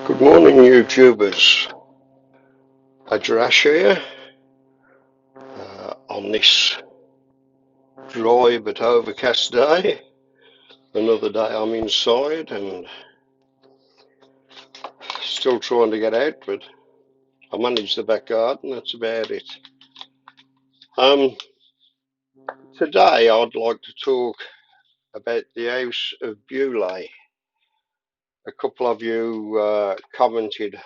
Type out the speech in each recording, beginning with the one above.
Good morning, YouTubers. Adrash here on this dry but overcast day. Another day I'm inside and still trying to get out, but I manage the back garden. That's about it. Today I'd like to talk about the house of Bewlay. A couple of you commented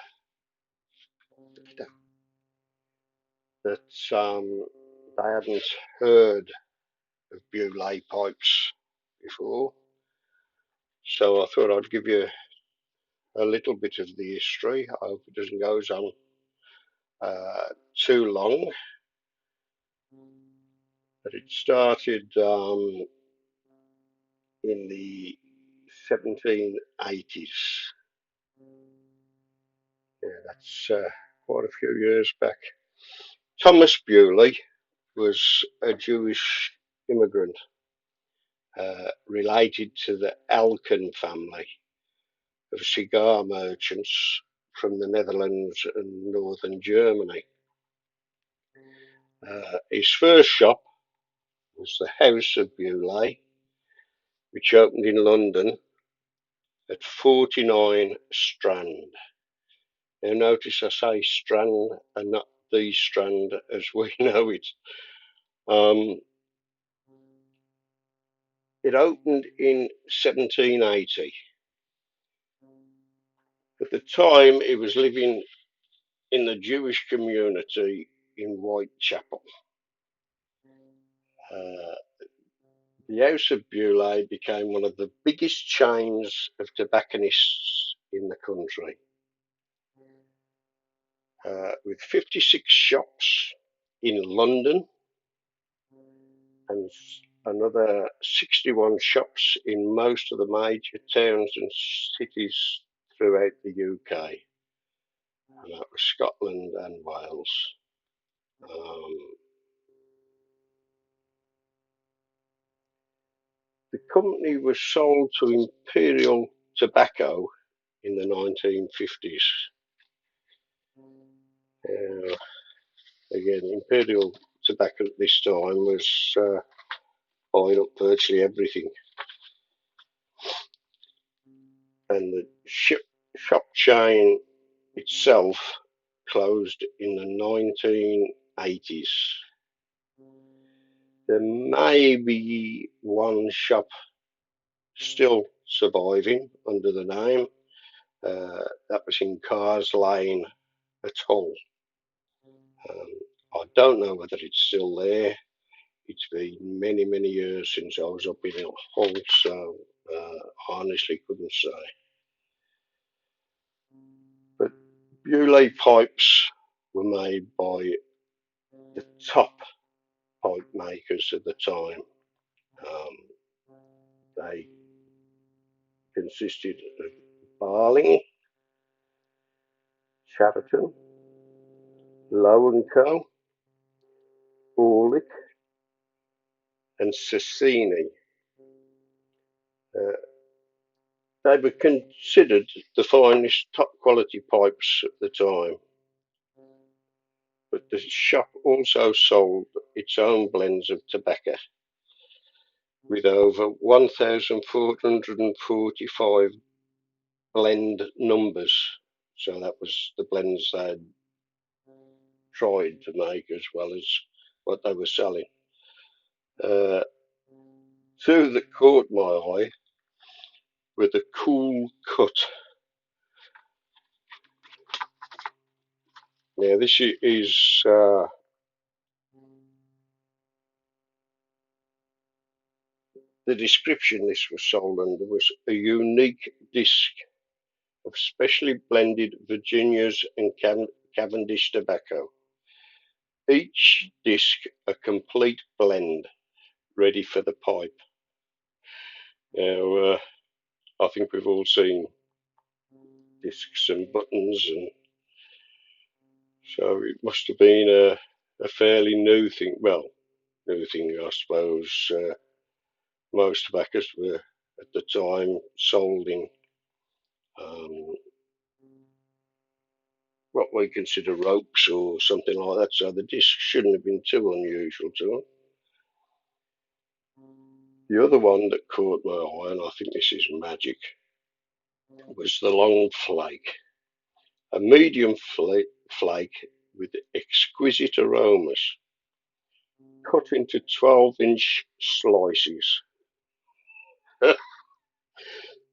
that they hadn't heard of Bewlay pipes before, so I thought I'd give you a little bit of the history. I hope it doesn't go on too long. But it started in the 1780s. Yeah, that's quite a few years back. Thomas Bewlay was a Jewish immigrant related to the Elkin family of cigar merchants from the Netherlands and northern Germany. His first shop was the House of Bewlay, which opened in London at 49 Strand. Now notice I say Strand and not the Strand as we know it. It opened in 1780. At the time, it was living in the Jewish community in Whitechapel. The House of Bewlay became one of the biggest chains of tobacconists in the country, with 56 shops in London and another 61 shops in most of the major towns and cities throughout the UK, and that was Scotland and Wales. The company was sold to Imperial Tobacco in the 1950s. Again, Imperial Tobacco at this time was buying up virtually everything. And the shop chain itself closed in the 1980s. There may be one shop still surviving under the name. That was in Cars Lane at Hull. I don't know whether it's still there. It's been many, many years since I was up in Hull, so I honestly couldn't say. But Bewlay pipes were made by the top pipe makers at the time. They consisted of Barling, Chatterton, Low & Co, Orlick and Cecchini. They were considered the finest top quality pipes at the time. But the shop also sold its own blends of tobacco, with over 1,445 blend numbers. So that was the blends they'd tried to make as well as what they were selling. Two that caught my eye were the Cool Cut. Now this is the description this was sold under was a unique disc of specially blended Virginia's and Cavendish tobacco. Each disc a complete blend, ready for the pipe. Now, I think we've all seen discs and buttons, and so it must have been a fairly new thing. Well, new thing, I suppose. Most tobaccos were at the time sold in what we consider ropes or something like that, so the disc shouldn't have been too unusual to them. The other one that caught my eye, and I think this is magic, was the long flake. A medium flake with exquisite aromas, cut into 12-inch slices.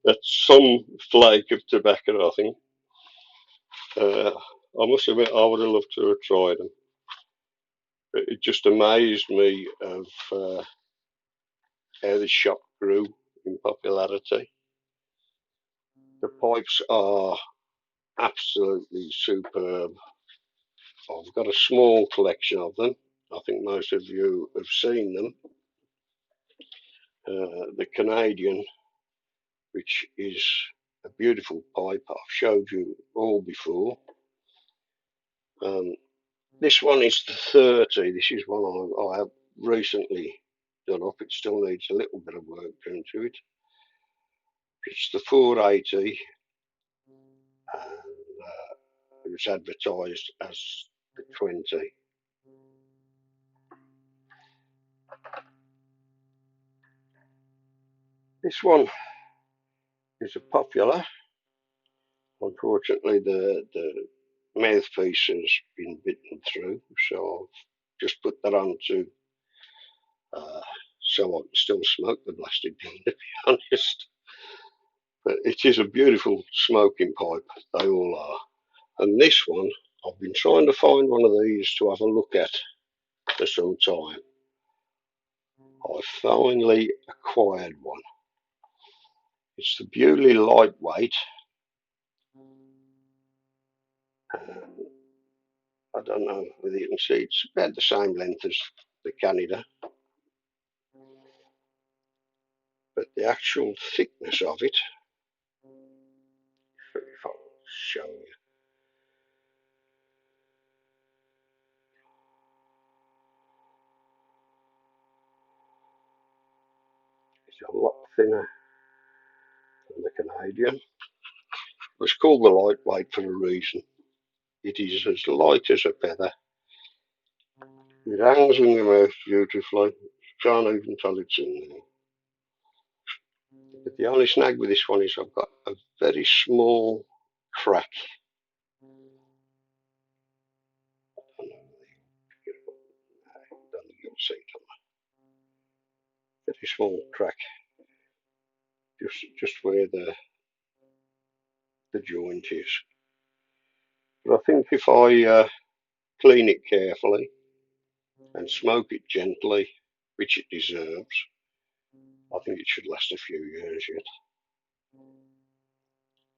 That's some flake of tobacco, I think. I must admit, I would have loved to have tried them. But it just amazed me of how the shop grew in popularity. The pipes are absolutely superb. I've got a small collection of them. I think most of you have seen them. The Canadian, which is a beautiful pipe, I've showed you all before. This one is the 30. This is one I have recently done up. It still needs a little bit of work done to it. It's the 480, and it was advertised as the 20. This one is a popular. Unfortunately, the mouthpiece has been bitten through, so I've just put that on to so I can still smoke the blasted thing, to be honest. But it is a beautiful smoking pipe, they all are. And this one, I've been trying to find one of these to have a look at for some time. I finally acquired one. It's the Bewlay Lightweight. I don't know whether you can see, it's about the same length as the Canada. But the actual thickness of it, if I'll show you, is a lot thinner than the Canadian. It was called the Lightweight for a reason. It is as light as a feather. It hangs in your mouth beautifully. You can't even tell it's in there. But the only snag with this one is I've got a very small crack. I don't know if don't think you'll see it on that. Very small crack, just where the joint is. But I think if I clean it carefully and smoke it gently, which it deserves, I think it should last a few years yet.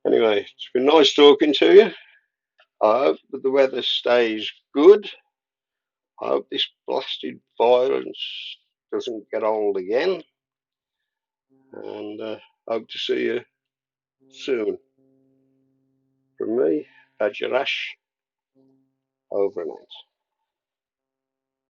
Anyway, it's been nice talking to you. I hope that the weather stays good. I hope this blasted violence doesn't get old again. And hope to see you soon. From me, Badger Ash, over and out.